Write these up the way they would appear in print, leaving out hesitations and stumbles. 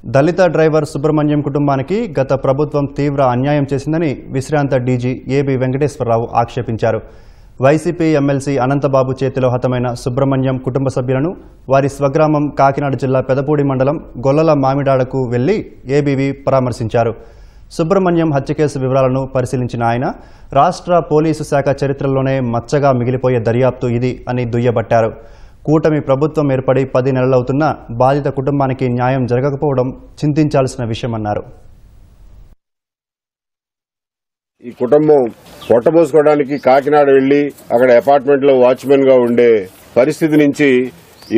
దళిత driver Subrahmanyam కుటుంబానికి గత ప్రభుత్వం తీవ్ర అన్యాయం చేసిందని విశ్రాంత డీజీ ఏబి వెంకటేశ్వరరావు ఆక్షేపించారు. వైసీపీ ఎమ్మెల్సీ అనంతబాబు చేతిలో హతమైన సుబ్రహ్మణ్యం కుటుంబ సభ్యులను వారి స్వగ్రామం కాకినాడ జిల్లా పెదపూడి మండలం గొల్లల మామిడాడకు వెళ్లి ఏబీవీ పరామర్శించారు. సుబ్రహ్మణ్యం హత్య కేసు వివరాలను పరిశీలించిన ఆయన రాష్ట్ర పోలీసు శాఖ చరిత్రలోనే మచ్చగా మిగిలిపోయే దర్యాప్తు ఇది అని దుయ్యబట్టారు. కూటమి ప్రభుత్వం ఏర్పడి 10 నెలలవుతున్నా బాధిత కుటుంబానికి న్యాయం జరగకపోవడం చింతించాల్సిన విషయమన్నారు. ఈ కుటుంబం పొట్టబోసుకోవడానికి కాకినాడ వెళ్లి అక్కడ అపార్ట్మెంట్ లో వాచ్మెన్ గా ఉండే పరిస్థితి నుంచి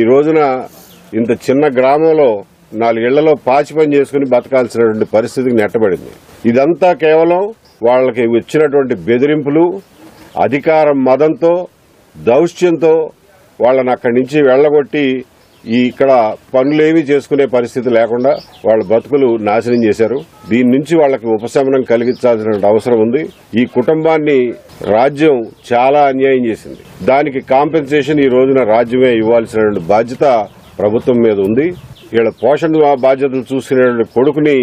ఈ రోజున ఇంత చిన్న గ్రామంలో 4 ఇళ్లలో పాచి పని చేసుకుని బతకాల్సినటువంటి పరిస్థితికి నెట్టబడింది. ఇదంతా కేవలం వాళ్ళకి వచ్చినటువంటి బెదిరింపులు, అధికారం మదంతో, దౌష్ట్యంతో వాళ్ళని అక్కడి నుంచి వెళ్లగొట్టి ఇక్కడ పనులేమీ చేసుకునే పరిస్థితి లేకుండా వాళ్ళ బతుకులు నాశనం చేశారు. దీని నుంచి వాళ్ళకి ఉపశమనం కలిగించాల్సిన అవసరం ఉంది. ఈ కుటుంబాన్ని రాజ్యం చాలా అన్యాయం చేసింది. దానికి కాంపెన్సేషన్ ఈ రోజున రాజ్యమే ఇవ్వాల్సిన బాధ్యత ప్రభుత్వం మీద ఉంది. వీళ్ళ పోషణ బాధ్యతలు చూసుకునే కొడుకుని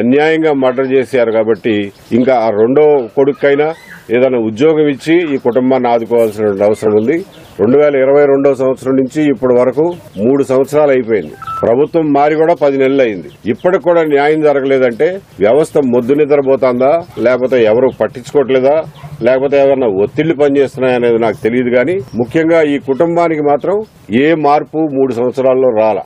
అన్యాయంగా మర్డర్ చేశారు కాబట్టి ఇంకా ఆ రెండో కొడుకైనా ఏదైనా ఉద్యోగం ఇచ్చి ఈ కుటుంబాన్ని ఆదుకోవాల్సిన అవసరం ఉంది. 2022 సంవత్సరం నుంచి ఇప్పటి వరకు 3 సంవత్సరాలు అయిపోయింది. ప్రభుత్వం మారి కూడా 10 నెలలు అయింది. ఇప్పటికి కూడా న్యాయం జరగలేదంటే వ్యవస్థ మొద్దు నిద్రపోతుందా, లేకపోతే ఎవరు పట్టించుకోవట్లేదా, లేకపోతే ఏదన్నా ఒత్తిళ్లు పనిచేస్తున్నాయనేది నాకు తెలియదు. కానీ ముఖ్యంగా ఈ కుటుంబానికి మాత్రం ఏ మార్పు 3 సంవత్సరాల్లో రాలా.